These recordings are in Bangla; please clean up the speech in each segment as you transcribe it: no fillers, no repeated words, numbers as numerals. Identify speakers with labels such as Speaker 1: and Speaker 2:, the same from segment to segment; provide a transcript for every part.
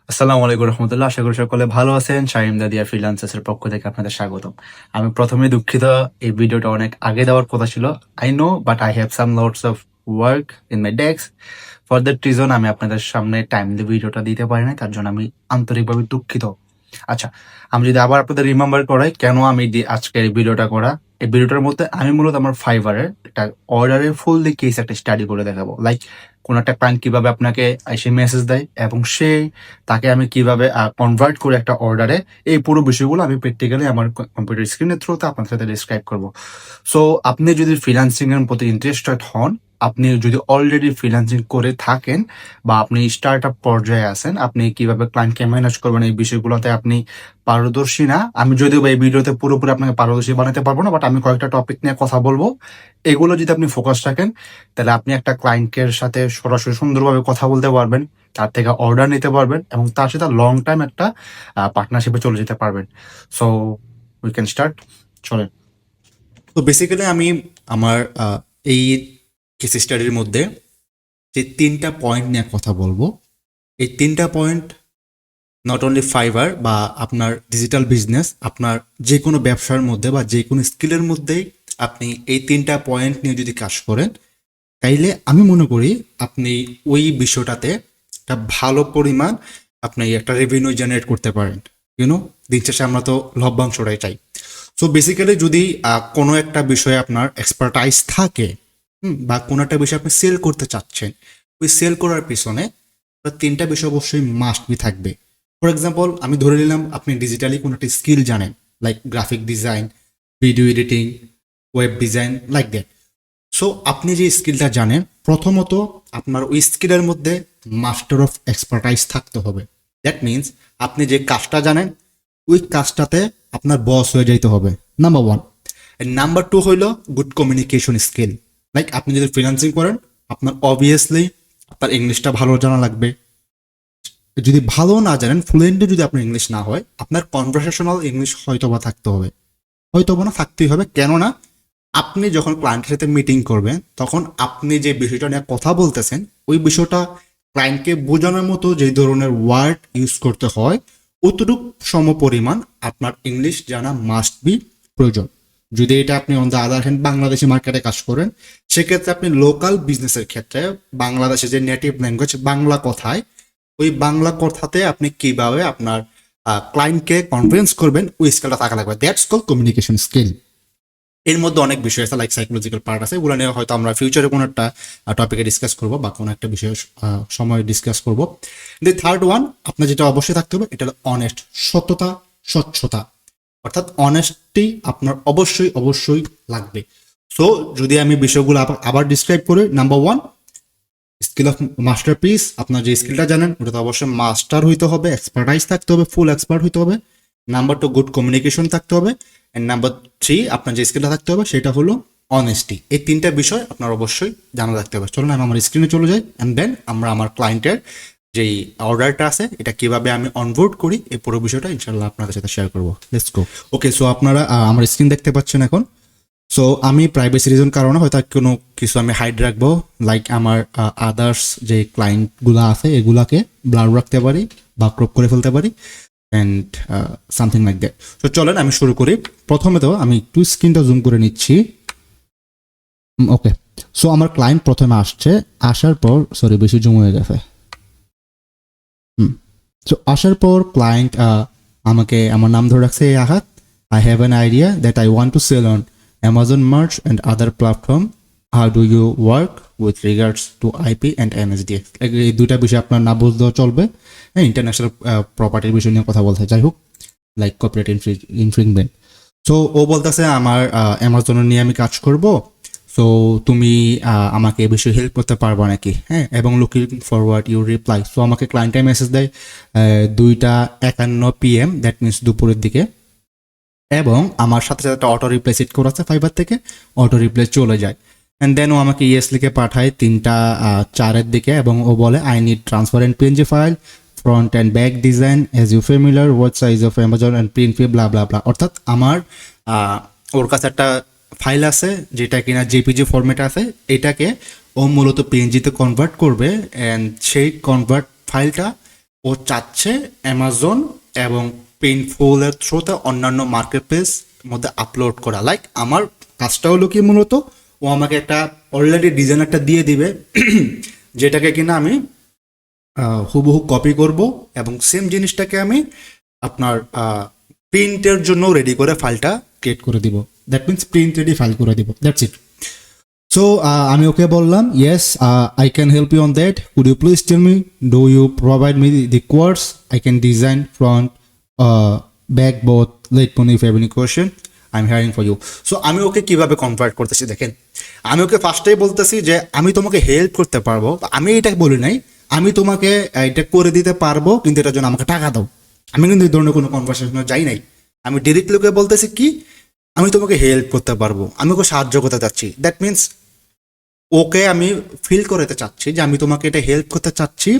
Speaker 1: আসসালামু আলাইকুম রহমতুল্লাহ। আশা করি সকলে ভালো আছেন। শাহিম দাদিয়া ফ্রিল্যান্সার্সের পক্ষ থেকে আপনাদের স্বাগতম। আমি প্রথমে দুঃখিত, এই ভিডিওটা অনেক আগে দেওয়ার কথা ছিল। I know, but I have some lots of work in my desk. For that reason আমি আপনাদের সামনে টাইমলি ভিডিওটা দিতে পারি না, তার জন্য আমি আন্তরিকভাবে দুঃখিত। আচ্ছা, আমি যদি আবার আপনাদের রিমেম্বার করাই কেন আমি আজকে এই ভিডিওটা করা। এই ভিডিওটার মধ্যে আমি মূলত আমার ফাইবারের একটা অর্ডারের ফুললি কেস একটা স্টাডি করে দেখাবো। লাইক কোন একটা ক্লায়েন্ট কিভাবে আপনাকে এসে মেসেজ দেয় এবং সে তাকে আমি কিভাবে কনভার্ট করে একটা অর্ডারে, এই পুরো বিষয়গুলো আমি প্র্যাকটিক্যালি আমার কম্পিউটার স্ক্রিনের থ্রুতে আপনার সাথে ডিসক্রাইব করব। সো আপনি যদি ফ্রিল্যান্সিং এর প্রতি ইন্টারেস্টেড হন, আপনি যদি অলরেডি ফ্রিল্যান্সিং করে থাকেন বা আপনি স্টার্ট আপ পর্যায়ে আছেন, আপনি কিভাবে ক্লায়েন্টকে ম্যানেজ করবেন এই বিষয়গুলোতে আপনি পারদর্শী না। আমি যদিও বা এই ভিডিওতে পুরোপুরি আপনাকে পারদর্শী বানাতে পারবো না, বাট আমি কয়েকটা টপিক নিয়ে কথা বলবো। এগুলো যদি আপনি ফোকাস রাখেন, তাহলে আপনি একটা ক্লায়েন্টের সাথে সরাসরি সুন্দরভাবে কথা বলতে পারবেন, তার থেকে অর্ডার নিতে পারবেন এবং তার সাথে লং টাইম একটা পার্টনারশিপে চলে যেতে পারবেন। সো উই ক্যান স্টার্ট, চলেন। তো বেসিক্যালি আমি আমার এই কেস স্টাডির মধ্যে যে তিনটা পয়েন্ট নিয়ে কথা বলবো, এই তিনটা পয়েন্ট নট অনলি ফাইবার বা আপনার ডিজিটাল বিজনেস, আপনার যে কোনো ব্যবসার মধ্যে বা যে কোনো স্কিলের মধ্যেই আপনি এই তিনটা পয়েন্ট নিয়ে যদি কাজ করেন, তাইলে আমি মনে করি আপনি ওই বিষয়টাতে একটা ভালো পরিমাণ আপনি একটা রেভিনিউ জেনারেট করতে পারেন। ইউনো, দিন শেষে আমরা তো লভ্যাংশটাই চাই। সো বেসিক্যালি যদি কোনো একটা বিষয়ে আপনার এক্সপার্টাইজ থাকে, বা কোনো একটা বিষয় আপনি সেল করতে চাচ্ছেন, ওই সেল করার পিছনে তিনটা বিষয় অবশ্যই মাস্ট বি থাকবে। ফর এক্সাম্পল, আমি ধরে নিলাম আপনি ডিজিটালি কোনো একটা স্কিল জানেন, like graphic design, video editing, web design, like that. So আপনি যে স্কিলটা জানেন, প্রথমত আপনার ওই স্কিলের মধ্যে মাস্টার অফ এক্সপার্টাইজ থাকতে হবে। দ্যাট মিনস আপনি যে কাজটা জানেন ওই কাজটাতে আপনার বস হয়ে যাইতে হবে, নাম্বার ওয়ান। নাম্বার টু হইল গুড কমিউনিকেশন স্কিল। লাইক আপনি যদি ফ্রিল্যান্সিং করেন, আপনার অবভিয়াসলি আপনার ইংলিশটা ভালো জানা লাগবে। যদি ভালো না জানেন, ফ্লুয়েন্টলি যদি আপনার ইংলিশ না হয়, আপনার কনভারসেশনাল ইংলিশ হয়তোবা থাকতে হবে, হয়তোবা না থাকতেই হবে। কেননা আপনি যখন ক্লায়েন্টের সাথে মিটিং করবেন, তখন আপনি যে বিষয়টা নিয়ে কথা বলতেছেন, ওই বিষয়টা ক্লায়েন্টকে বোঝানোর মতো যে ধরনের ওয়ার্ড ইউজ করতে হয়, অতটুক সমপরিমাণ আপনার ইংলিশ জানা মাস্ট বি প্রয়োজন। যদি এটা আপনি on the other hand Bangladeshi মার্কেটে কাজ করেন, সেক্ষেত্রে আপনি লোকাল বিজনেসের ক্ষেত্রে বাংলাদেশে যে নেটিভ ল্যাঙ্গুয়েজ বাংলা কথায়, ওই বাংলা কথাতে আপনি কিভাবে আপনার ক্লায়েন্টকে কনভিন্স করবেন, ওই স্কিলটা থাকা লাগবে। That's call communication skill. এর মধ্যে অনেক বিষয় আছে, লাইক সাইকোলজিক্যাল পার্ট আছে, এগুলো নিয়ে হয়তো আমরা ফিউচারে কোনো একটা টপিকে ডিসকাস করবো বা কোনো একটা বিষয়ে সময় ডিসকাস করবো। দি থার্ড ওয়ান, আপনার যেটা অবশ্যই থাকতে হবে, এটা হলো অনেস্ট, সত্যতা, স্বচ্ছতা। অর্থাৎ অনেস্টি আপনার অবশ্যই অবশ্যই লাগবে। সো যদি আমি বিষয়গুলো আবার ডিসক্রাইব করি, number one, skill of masterpiece. আপনার যে স্কিলটা জানেন ওটাতে অবশ্যই মাস্টার হইতে হবে, এক্সপার্টাইজ থাকতে হবে, ফুল এক্সপার্ট হইতে হবে। নাম্বার টু, গুড কমিউনিকেশন থাকতে হবে। অ্যান্ড নাম্বার থ্রি, আপনার যে স্কিলটা থাকতে হবে সেটা হলো অনেস্টি। এই তিনটা বিষয় আপনার অবশ্যই জানা রাখতে হবে। চলুন আমি আমার স্ক্রিনে চলে যাই, অ্যান্ড দেন আমরা আমার ক্লায়েন্টের যেই অর্ডারটা আছে এটা কিভাবে আমি অনবোর্ড করি, এই পুরো বিষয়টা ইনশাল্লাহ আপনাদের সাথে শেয়ার করবো। Let's go. ওকে, সো আপনারা আমার স্ক্রিন দেখতে পাচ্ছেন এখন। সো আমি প্রাইভেসি রিজন কারণে হয়তো কোনো কিছু আমি হাইড রাখবো, লাইক আমার আদার্স যে ক্লায়েন্টগুলো আছে এগুলাকে ব্লার রাখতে পারি বা ক্রপ করে ফেলতে পারি, অ্যান্ড সামথিং লাইক দ্যাট। তো চলেন আমি শুরু করি। প্রথমে তো আমি একটু স্ক্রিনটা জুম করে নিচ্ছি। ওকে, সো আমার ক্লায়েন্ট প্রথমে আসছে, আসার পর সরি বেশি জুম হয়ে গেছে। সো আসার পর ক্লায়েন্ট আমাকে আমার নাম ধরে রাখছে Ahad. I have an idea that I want to sell on Amazon Merch and other platform. How do you work with regards to IP and MSDF? এই দুইটা বিষয় আপনার না বুঝলেও চলবে। হ্যাঁ, ইন্টারন্যাশনাল প্রপার্টির বিষয় নিয়ে কথা বলতে, যাই হোক, লাইক কপিরাইট ইনফ্রিংমেন্ট। সো ও বলতেছে আমার অ্যামাজনের নিয়ে আমি কাজ করব, সো তুমি আমাকে এ বিষয়ে হেল্প করতে পারবো নাকি? হ্যাঁ, এবং looking forward your reply. So আমাকে ক্লায়েন্টে মেসেজ দেয় 2:51 PM, দ্যাট মিনস দুপুরের দিকে। এবং আমার সাথে সাথে একটা অটো রিপ্লাই সেট করা আছে ফাইবার থেকে, অটো রিপ্লাই চলে যায়। অ্যান্ড দেন ও আমাকে ইয়েস লিখে পাঠায় 3:04 দিকে, এবং ও বলে I need transfer and PNG file, front and back design as you familiar, what size of Amazon and print fee, blah blah blah. অর্থাৎ আমার ওর কাছে একটা ফাইল আছে যেটা কিনা জেপিজি ফরম্যাট আছে, এটাকে ও মূলত পিএনজিতে কনভার্ট করবে, অ্যান্ড সেই কনভার্ট ফাইলটা ও চাচ্ছে অ্যামাজন এবং পেইন্টফুলের থ্রুতে অন্যান্য মার্কেট প্লেস মধ্যে আপলোড করা। লাইক আমার কাজটা হলো কি, মূলত ও আমাকে একটা অলরেডি ডিজাইন একটা দিয়ে দিবে যেটাকে কিনা আমি হুবহু কপি করব এবং সেম জিনিসটাকে আমি আপনার প্রিন্টের জন্য রেডি করে ফাইলটা ক্রিয়েট করে দিব। That means print ready file করে দিব, দ্যাটস ইট। সো আমি ওকে বললাম, yes I can help you on that, could you please tell me, do you provide me the course, I can design front back both, let me if have any question, I am hearing for you. So আমি ওকে কিভাবে কনভার্ট করতেছি দেখেন, আমি ওকে ফার্স্টেই বলতেছি যে আমি তোমাকে হেল্প করতে পারবো, আমি এটা বলি নাই আমি তোমাকে এটা করে দিতে পারবো কিন্তু এটার জন্য আমাকে টাকা দাও। আমি কিন্তু এই ধরনের কোনো কনভারসেশনে যাই নাই। আমি ডিরেক্টলি ওকে বলতেছি কি, আমি তোমাকে হেল্প করতে পারবো, আমি ওকে সাহায্য করতে চাচ্ছি। দ্যাট মিনস ওকে আমি ফিল করাতে চাচ্ছি যে আমি তোমাকে এটা হেল্প করতে চাচ্ছি,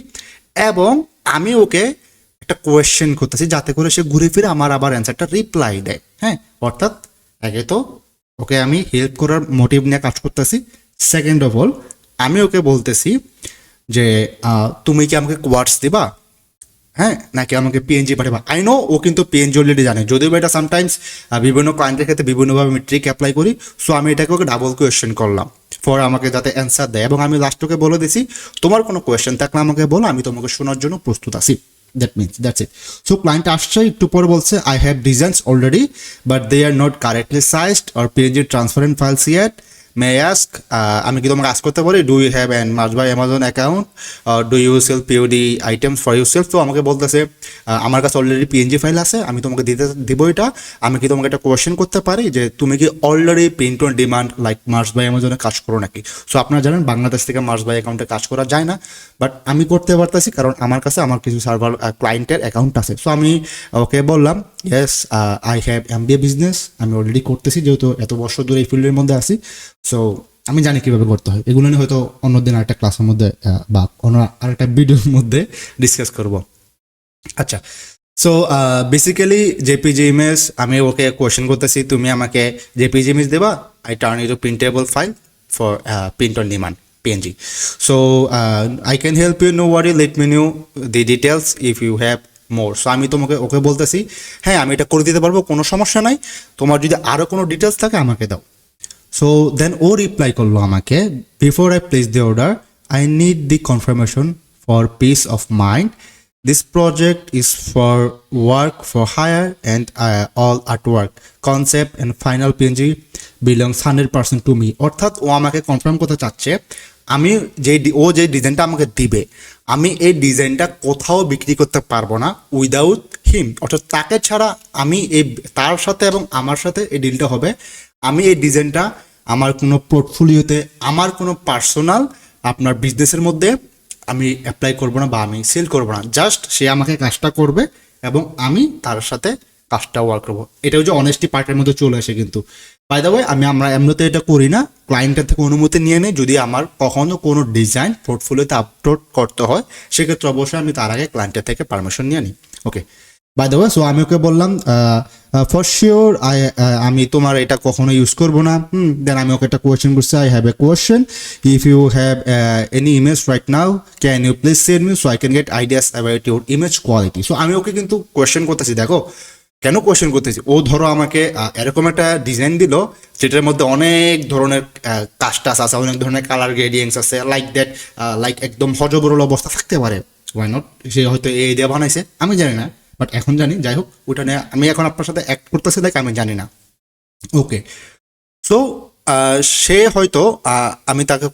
Speaker 1: এবং আমি ওকে একটা কোয়েশ্চেন করতেছি যাতে করে সে ঘুরে ফিরে আমার আবার অ্যান্সারটা রিপ্লাই দেয়। হ্যাঁ, অর্থাৎ আগে তো ওকে আমি হেল্প করার মোটিভ নিয়ে কাজ করতেছি। সেকেন্ড অফ অল আমি ওকে বলতেছি যে তুমি কি আমাকে কোয়ার্ডস দিবা, হ্যাঁ, নাকি আমাকে পিএনজি পাঠাবা। আই নো ও কিন্তু পিএনজি অলরেডি জানে, যদিও এটা সামটাইমস বিভিন্ন ক্লায়েন্টের ক্ষেত্রে বিভিন্নভাবে আমি ট্রিক অ্যাপ্লাই করি। সো আমি এটাকে ওকে ডাবল কোয়েশ্চেন করলাম ফর আমাকে যাতে অ্যান্সার দেয়, এবং আমি লাস্ট ওকে বলে দিছি তোমার কোনো কোয়েশ্চেন থাকলে আমাকে বলো, আমি তোমাকে শোনার জন্য প্রস্তুত আছি। That means that's it. So client আসছে, একটু পরে বলছে I have designs already but they are not correctly sized or PNG transparent files yet, may I ask, আমি কি তোমাকে আস্ক করতে পারি, do you have an merch by Amazon account, do you sell POD items for you self. তো আমাকে বলতেছে আমার কাছে অলরেডি পিএনজি ফাইল আছে, আমি তোমাকে দিব এটা, আমি কি তোমাকে একটা কোয়েশ্চেন করতে পারি যে তুমি কি already print on demand like merch by অ্যামাজনে কাজ করো নাকি। সো আপনারা জানেন বাংলাদেশ থেকে মার্চ বাই অ্যাকাউন্টে কাজ করা যায় না, বাট আমি করতে পারতেছি কারণ আমার কাছে আমার কিছু সার্ভার ক্লায়েন্টের অ্যাকাউন্ট আছে। সো আমি ওকে বললাম yes I have MBA business, আমি অলরেডি করতেছি যেহেতু এত বছর ধরে এই ফিল্ডের মধ্যে আছি। সো আমি জানি কীভাবে করতে হয়। এগুলো নিয়ে হয়তো অন্যদিন আরেকটা ক্লাসের মধ্যে বা অন্য আরেকটা ভিডিওর মধ্যে ডিসকাস করব। আচ্ছা, সো বেসিক্যালি জেপিজি ইমেজ আমি ওকে কোয়েশ্চেন করতেছি তুমি আমাকে জেপিজি ইমেজ দেবা, I turn it to printable file for print on demand PNG. So I can help you, no worry, let me know the details if you have more. So আমি তোমাকে ওকে বলতেছি হ্যাঁ আমি এটা করে দিতে পারবো, কোনো সমস্যা নাই, তোমার যদি আরও কোনো ডিটেলস থাকে আমাকে দাও। সো দেন ও রিপ্লাই করলো আমাকে, before I place the order I need the confirmation for peace of mind, this project is for work for hire and all art work concept and final PNG belongs 100% to me. অর্থাৎ ও আমাকে কনফার্ম করতে চাচ্ছে আমি ও যে ডিজাইনটা আমাকে দিবে, আমি এই ডিজাইনটা কোথাও বিক্রি করতে পারবো না উইদাউট হিম। অর্থাৎ তাকে ছাড়া আমি তার সাথে এবং আমার সাথে এই ডিলটা হবে, আমি এই ডিজাইনটা আমার কোনো পোর্টফোলিওতে, আমার কোনো পার্সোনাল আপনার বিজনেসের মধ্যে আমি অ্যাপ্লাই করবো না বা আমি সেল করবো না, জাস্ট সে আমাকে কাজটা করবে এবং আমি তার সাথে কাজটা ওয়ার্ক করবো। এটা হচ্ছে অনেস্টি পার্টের মধ্যে চলে আসে। কিন্তু বাই দ্য ওয়ে আমরা এমনিতে এটা করি না, ক্লায়েন্টের থেকে অনুমতি নিয়ে নেই। যদি আমার কখনো কোনো ডিজাইন পোর্টফোলিওতে আপলোড করতে হয় সেক্ষেত্রে অবশ্যই আমি তার আগে ক্লায়েন্টের থেকে পারমিশন নিয়ে নিই। ওকে, বাই দ্য ওয়ে, সো আমি ওকে বললাম ফর শিওর আমি তোমার এটা কখনো ইউজ করবো না। দেন আমি ওকে একটা কোয়েশ্চেন করছি, I have a question, if you have any image right now can you please send me so I can get ideas about your image quality. So আমি ওকে কিন্তু কোয়েশ্চেন করতেছি, দেখো কেন কোয়েশ্চেন করতেছি, ও ধরো আমাকে এরকম একটা ডিজাইন দিল যেটার মধ্যে অনেক ধরনের কাস্টাস আছে, অনেক ধরনের কালার গ্রেডিয়েন্টস আছে, লাইক দ্যাট, লাইক একদম হজবরল অবস্থা থাকতে পারে, ওয়াই নট, সে হয়তো এই দিয়ে বানাইছে, আমি জানি না, বাট এখন জানি। যাই হোক, ওটা নিয়ে আমি এখন আপনার সাথে অ্যাক্ট করতেছি লাইক আমি জানি না। ওকে, সো সে হয়তো আমি তাকে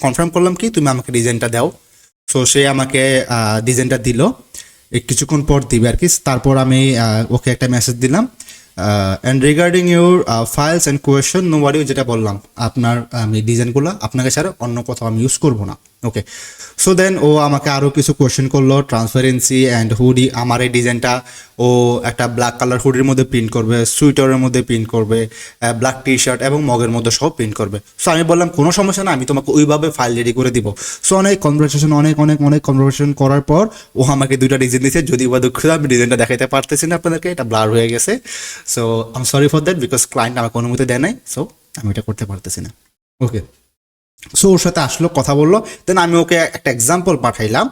Speaker 1: কনফার্ম করলাম কি তুমি আমাকে ডিজাইনটা দাও। সো সে আমাকে ডিজাইনটা দিল, কিছুক্ষণ পর দিবে আর কি। তারপর আমি ওকে একটা মেসেজ দিলাম, and regarding your files and question no worry, যেটা বললাম আপনার আমি ডিজাইনগুলো আপনাকে ছাড়া অন্য কোথাও আমি ইউজ করবো না। ওকে, সো দেন ও আমাকে আরও কিছু কোয়েশ্চেন করলো, ট্রান্সপারেন্সি অ্যান্ড হুডি, আমার এই ডিজাইনটা ও একটা ব্ল্যাক কালার হুডির মধ্যে প্রিন্ট করবে, সুইটারের মধ্যে প্রিন্ট করবে, ব্ল্যাক টি শার্ট এবং মগের মধ্যে সব প্রিন্ট করবে। সো আমি বললাম কোনো সমস্যা না, আমি তোমাকে ওইভাবে ফাইল রেডি করে দিব। সো অনেক কনভারসেশন অনেক কনভারসেশন করার পর ও আমাকে দুইটা ডিজাইন দিয়েছে, যদি বা দুঃখ আমি ডিজাইনটা দেখাইতে পারতেছি না আপনাদেরকে, এটা ব্লার হয়ে গেছে। So I am sorry for that because client আমাকে অনুমতি দেয় নাই, সো আমি এটা করতে পারতেছি না। ওকে, সো ওর সাথে আসলো, কথা বললো, দেন আমি ওকে একটা এক্সাম্পল পাঠাইলাম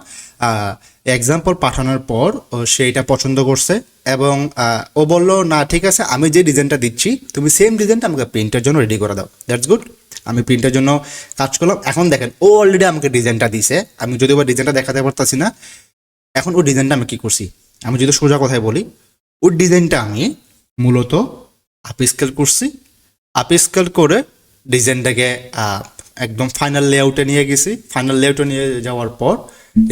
Speaker 2: এক্সাম্পল পাঠানোর পর সে এটা পছন্দ করছে এবং ও বললো না ঠিক আছে, আমি যে ডিজাইনটা দিচ্ছি তুমি সেম ডিজাইনটা আমাকে প্রিন্টের জন্য রেডি করে দাও। That's good. আমি প্রিন্টের জন্য কাজ করলাম। এখন দেখেন ও অলরেডি আমাকে ডিজাইনটা দিছে, আমি যদিও বা ডিজাইনটা দেখাতে পারতাছি না। এখন ওই ডিজাইনটা আমি কী করছি, আমি যদি সোজা কথায় বলি, ওই ডিজাইনটা আমি মূলত আপস্কেল করছি। আপস্কেল করে ডিজাইনটাকে একদম ফাইনাল লেআউটে নিয়ে গেছি। ফাইনাল লেআউটে নিয়ে যাওয়ার পর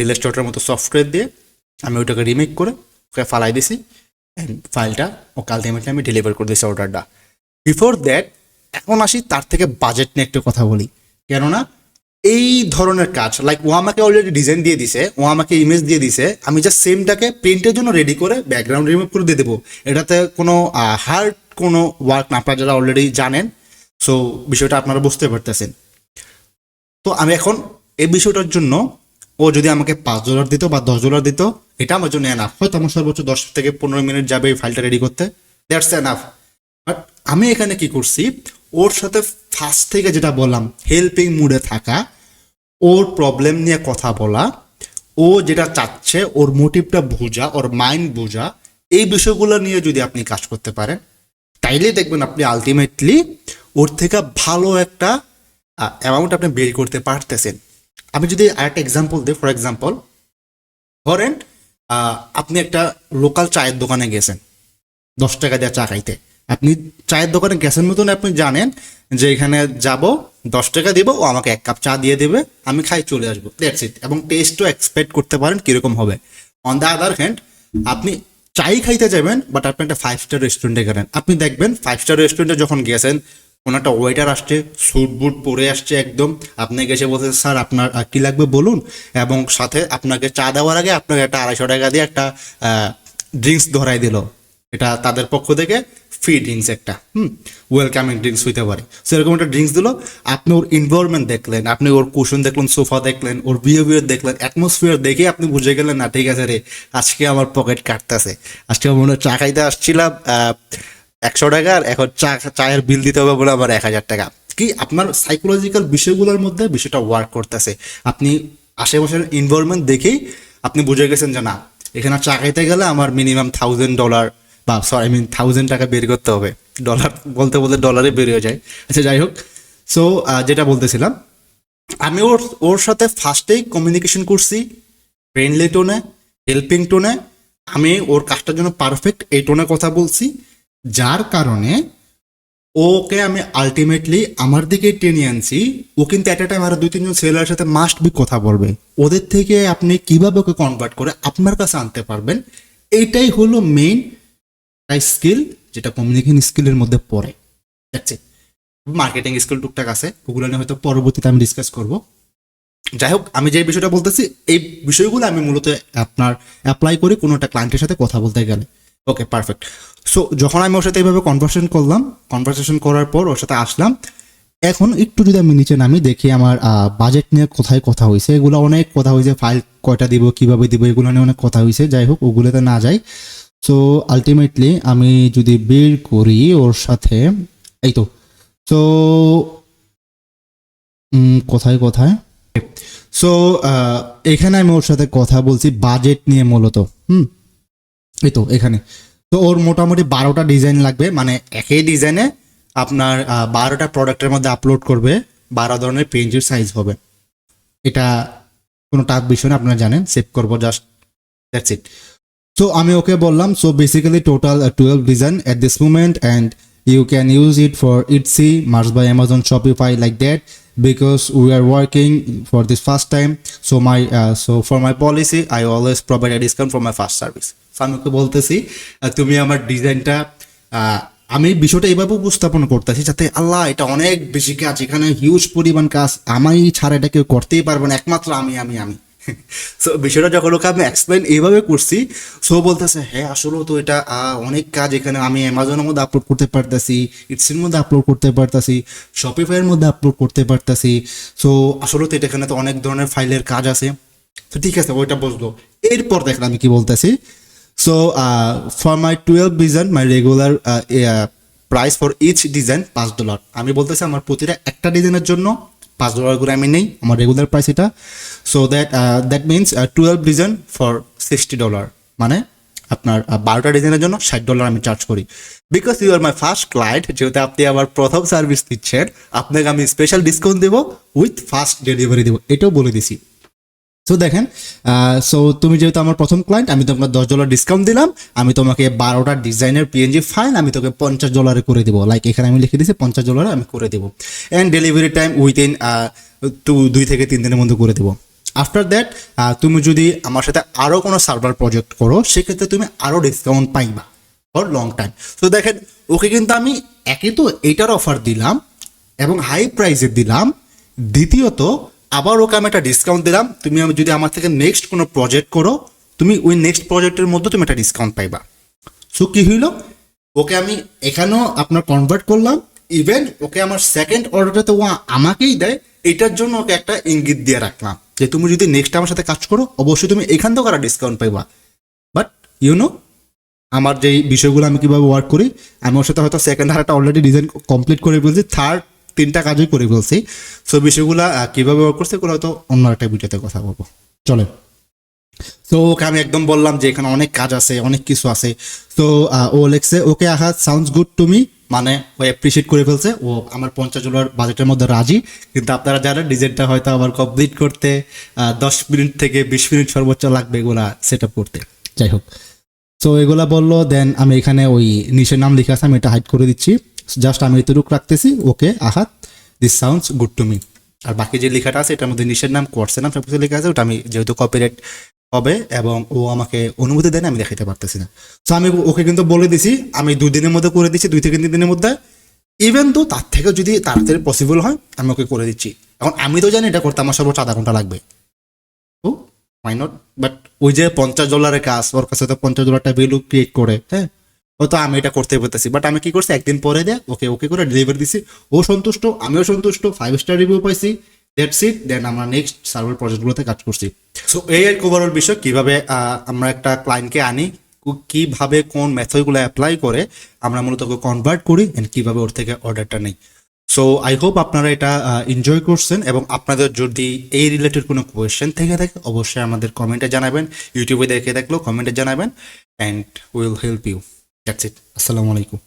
Speaker 2: ইলাস্ট্রেটরের মতো সফটওয়্যার দিয়ে আমি ওইটাকে রিমেক করে ওকে ফালাই দিছি। ফাইলটা ওকে আলটিমেটলি আমি ডেলিভার করে দিয়েছি অর্ডারটা। বিফোর দ্যাট এখন আসি তার থেকে বাজেট নিয়ে একটু কথা বলি। কেননা এই ধরনের কাজ লাইক ও আমাকে অলরেডি ডিজাইন দিয়ে দিছে, ও আমাকে ইমেজ দিয়ে দিছে, আমি জাস্ট সেমটাকে প্রিন্টের জন্য রেডি করে ব্যাকগ্রাউন্ড রিমুভ করে দিয়ে দেবো। এটাতে কোনো হার্ড কোনো ওয়ার্ক না, আপনারা যারা অলরেডি জানেন। সো বিষয়টা আপনারা বুঝতে পারতেছেন। তো আমি এখন এই বিষয়টার জন্য ও যদি আমাকে $5 দিত বা $10 দিত, এটা আমার জন্য এনাফ। হয়তো আমার সর্বোচ্চ 10 থেকে 15 মিনিট যাবে এই ফাইলটা রেডি করতে, দ্যাটস এনাফ। বাট আমি এখানে কি করছি, ওর সাথে ফার্স্ট থেকে যেটা বললাম হেল্পিং মুডে থাকা, ওর প্রবলেম নিয়ে কথা বলা, ও যেটা চাচ্ছে ওর মোটিভটা বোঝা, ওর মাইন্ড বোঝা, এই বিষয়গুলো নিয়ে যদি আপনি কাজ করতে পারেন তাইলে দেখবেন আপনি আলটিমেটলি ওর থেকে ভালো একটা অ্যামাউন্ট আপনি বের করতে পারতেছেন। আমি যদি আরেকটা এক্সাম্পল দিই, ফর এক্সাম্পল ধরেন আপনি একটা লোকাল চায়ের দোকানে গেছেন 10 টাকা দিয়ে চা খাইতে। আপনি চায়ের দোকানে গেছেন মতন আপনি জানেন যে এখানে যাব, 10 টাকা দিব, ও আমাকে 1 কাপ চা দিয়ে দেবে, আমি খাই চলে আসবো, দ্যাটস ইট। এবং টেস্টও এক্সপেক্ট করতে পারেন কীরকম হবে। অন দ্য আদার হ্যান্ড আপনি চাই খাইতে যাবেন বাট আপনি একটা 5 স্টার রেস্টুরেন্টে গেলেন, আপনি দেখবেন 5 স্টার রেস্টুরেন্টে যখন গেছেন কোনো একটা ওয়েটার আসছে, স্যুট বুট পরে আসছে একদম, আপনি গেছে বলছেন স্যার আপনার কী লাগবে বলুন, এবং সাথে আপনাকে চা দেওয়ার আগে আপনাকে একটা 250 টাকা দিয়ে একটা ড্রিঙ্কস ধরাই দিল। এটা তাদের পক্ষ থেকে ফ্রি ড্রিঙ্কস, একটা ওয়েলকামিং ড্রিঙ্কস হইতে পারে। সেরকম একটা ড্রিঙ্কস দিল, আপনি ওর এনভায়রনমেন্ট দেখলেন, আপনি ওর কুশন দেখলেন, সোফা দেখলেন, ওর বিহেভিয়ার দেখলেন, অ্যাটমসফিয়ার দেখে আপনি বুঝে গেলেন না ঠিক আছে রে, আজকে আমার পকেট কাটতেছে, আজকে আমার মনে হয় চা খাইতে আসছিলাম 100 টাকার, এখন চায়ের বিল দিতে হবে বলে আমার 1000 টাকা। কি আপনার সাইকোলজিক্যাল বিষয়গুলোর মধ্যে বিষয়টা ওয়ার্ক করতেছে। আপনি আশেপাশের এনভায়রনমেন্ট দেখেই আপনি বুঝে গেছেন যে না, এখানে চা খাইতে গেলে আমার মিনিমাম $1000 বা $1000 টাকা বের করতে হবে। ডলার বলতে বলতে ডলারে বের হয়ে যায়। আচ্ছা যাই হোক, সো যেটা বলতেছিলাম, আমি ওর সাথে ফার্স্টেই কমিউনিকেশন করছি ফ্রেন্ডলি টোনে, হেল্পিং টোনে। আমি ওর কাজটার জন্য পারফেক্ট এই টোনে কথা বলছি, যার কারণে ওকে আমি আলটিমেটলি আমার দিকে টেনে আনছি। ও কিন্তু একটা টাইম আরো 2-3 জন সেলারের সাথে মাস্ট বি কথা বলবে, ওদের থেকে আপনি কিভাবে ওকে কনভার্ট করে আপনার কাছে আনতে পারবেন, এইটাই হলো মেইন স্কিল, যেটা কমিউনিকেশন স্কিলের মধ্যে পড়ে। That's it. মার্কেটিং স্কিল টুকটাক আছে, ওগুলো নিয়ে হয়তো পরবর্তীতে আমি ডিসকাস করব। যাই হোক, আমি যে বিষয়টা বলতেছি এই বিষয়গুলো আমি মূলত আপনার অ্যাপ্লাই করি কোনো একটা ক্লায়েন্টের সাথে কথা বলতে গেলে। ওকে, পারফেক্ট। সো যখন আমি ওর সাথে এইভাবে কনভারসেশন করার পর ওর সাথে আসলাম, এখন একটু যদি আমি নিচে নামি দেখি আমার বাজেট নিয়ে কোথায় কথা হয়েছে, এগুলো অনেক কথা হয়েছে, ফাইল কয়টা দিব, কিভাবে দিব, এগুলো নিয়ে অনেক কথা হয়েছে। যাই হোক, ওগুলোতে না যাই। সো আলটিমেটলি আমি যদি বের করি ওর সাথে, এই তো, সো কোথায় সো এখানে আমি ওর সাথে কথা বলছি বাজেট নিয়ে মূলত। এই তো এখানে। তো ওর মোটামুটি 12টা ডিজাইন লাগবে, মানে একই ডিজাইনে আপনার 12টা প্রোডাক্টের মধ্যে আপলোড করবে, 12 ধরনের পেজের সাইজ হবে। এটা কোনো টাফ বিষয় না, আপনারা জানেন, সেভ করবো জাস্ট, দ্যাটস ইট। সো আমি ওকে বললাম, so basically total 12 design at this moment and you can use it for Etsy, Mars by Amazon, Shopify, like that, because we are working for this first time. So for my policy I always provide a discount for my first service. So আমি ওকে বলতেছি তুমি আমার ডিজাইনটা, আমি বিষয়টা এইভাবে উপস্থাপন করতেছি যাতে আল্লাহ এটা অনেক বেশি কাজ, এখানে হিউজ পরিমাণ কাজ, আমি ছাড়া এটা কেউ করতেই পারবে না, একমাত্র আমি। সো বিষয়টা যখন ওকে আমি এক্সপ্লেন এইভাবে করছি, সো বলতেছে হ্যাঁ আসলেও তো এটা অনেক কাজ, এখানে আমি অ্যামাজনের মধ্যে আপলোড করতে পারতেছি, ইটসির মধ্যে আপলোড করতে পারতেছি, শপিফাইয়ের মধ্যে আপলোড করতে পারতেছি। সো আসলে তো এটা এখানে তো অনেক ধরনের ফাইলের কাজ আছে। তো ঠিক আছে, ওইটা বুঝলো। এরপর দেখেন আমি কি বলতেছি, so for my 12 design my regular price for each design $5। আমি বলতেছি আমার প্রতিটা একটা ডিজাইনের জন্য $5 করে আমি নেই, আমার রেগুলার প্রাইস এটা। So that means 12 design for $60, মানে আপনার 12টা ডিজাইনের জন্য $60 আমি চার্জ করি। Because you are my first client, যেহেতু আপনি আমার প্রথম সার্ভিস দিচ্ছেন, আপনাকে আমি স্পেশাল ডিসকাউন্ট দেবো, উইথ ফাস্ট ডেলিভারি দেবো, এটাও বলে দিছি। সো দেখেন, সো তুমি যেহেতু আমার প্রথম ক্লায়েন্ট, আমি তোমাকে $10 ডিসকাউন্ট দিলাম, আমি তোমাকে 12টা ডিজাইনের PNG ফাইল আমি তোকে $50 করে দেবো। লাইক এখানে আমি লিখে দিয়েছি $50 আমি করে দেবো, অ্যান্ড ডেলিভারি টাইম উইথিন 2 থেকে 3 দিনের মধ্যে করে দেবো। আফটার দ্যাট তুমি যদি আমার সাথে আরও কোনো সার্ভার প্রজেক্ট করো, সেক্ষেত্রে তুমি আরও ডিসকাউন্ট পাইবা ফর লং টাইম। তো দেখেন, ওকে কিন্তু আমি একে তো এইটার অফার দিলাম এবং হাই প্রাইসে দিলাম, দ্বিতীয়ত আবার ওকে আমি একটা ডিসকাউন্ট দিলাম। তুমি যদি আমার থেকে নেক্সট কোনো প্রজেক্ট করো, তুমি ওই নেক্সট প্রজেক্টের মধ্যে তুমি একটা ডিসকাউন্ট পাইবা। সো কী হইল, ওকে আমি এখানেও আপনার কনভার্ট করলাম, ইভেন ওকে আমার সেকেন্ড অর্ডারটাতে ও আমাকেই দেয়, এটার জন্য ওকে একটা ইঙ্গিত দিয়ে রাখলাম যে তুমি যদি নেক্সট আমার সাথে কাজ করো, অবশ্যই তুমি এখান থেকেও একটা ডিসকাউন্ট পাইবা। বাট ইউনো, আমার যেই বিষয়গুলো আমি কীভাবে ওয়ার্ক করি, আমি ওর সাথে হয়তো সেকেন্ড হারটা অলরেডি ডিজাইন কমপ্লিট করে ফেলছি, থার্ড 3টা কাজই করে ফেলছি। সো বিষয়গুলো কীভাবে ওয়ার্ক করছে, এগুলো হয়তো অন্য একটা ভিডিওতে কথা বলবো, চলে। সো ওকে আমি একদম বললাম যে এখানে অনেক কাজ আছে, অনেক কিছু আছে। সো ও লেখছে ওকে আহাদ সাউন্ডস গুড টু মি, মানে ও অ্যাপ্রিসিয়েট করে ফেলছে, ও আমার $50 বাজেটের মধ্যে রাজি। কিন্তু আপনারা জানেন ডিজাইনটা হয়তো আবার কমপ্লিট করতে 10 মিনিট থেকে 20 মিনিট সর্বোচ্চ লাগবে এগুলা সেট আপ করতে। যাই হোক, সো এগুলা বললো, দেন আমি এখানে ওই নিচের নাম লিখে আছে, আমি এটা হাইড করে দিচ্ছি, জাস্ট আমি এতটুকু রাখতেছি, okay Ahad this sounds good to me. আর বাকি যে লেখাটা আছে এটার মধ্যে নিচের নাম, কোর্সের নাম সব কিছু লেখা আছে, ওটা আমি যেহেতু কপিরাইট হবে এবং ও আমাকে অনুমতি দেয় না, আমি দেখাতে পারতেছি না। সো আমি ওকে কিন্তু বলে দিছি আমি 2 দিনের মধ্যে করে দিচ্ছি, 2 থেকে 3 দিনের মধ্যে। ইভেন তো তার থেকে যদি তাড়াতাড়ি পসিবল হয়, আমি ওকে করে দিচ্ছি। এখন আমি তো জানি এটা করতে আমার সর্বোচ্চ আধা ঘন্টা লাগবে, তো ওয়াই নট। বাট ওই যে $50 কাজ, ওর কাছে তো $50 ভ্যালু ক্রিয়েট করে, হ্যাঁ, হয়তো আমি এটা করতে পারতেছি। বাট আমি কি করছি, একদিন পরে দেয় ওকে ওকে করে ডেলিভারি দিছি, ও সন্তুষ্ট, আমিও সন্তুষ্ট, 5 স্টার রিভিউ পাইছি, দ্যাটস ইট। দেন আমরা নেক্সট সার্ভার প্রজেক্টগুলোতে কাজ করছি। সো এই আর ওভারঅল বিষয়, কীভাবে আমরা একটা ক্লায়েন্টকে আনি, কীভাবে কোন মেথডগুলো অ্যাপ্লাই করে আমরা মূলত ওকে কনভার্ট করি, অ্যান্ড কীভাবে ওর থেকে অর্ডারটা নেই। সো আই হোপ আপনারা এটা এনজয় করছেন, এবং আপনাদের যদি এই রিলেটেড কোনো কোয়েশ্চেন থেকে থাকে অবশ্যই আমাদের কমেন্টে জানাবেন, ইউটিউবে দেখে দেখলেও কমেন্টে জানাবেন, and will help you. That's it, আসসালামু আলাইকুম।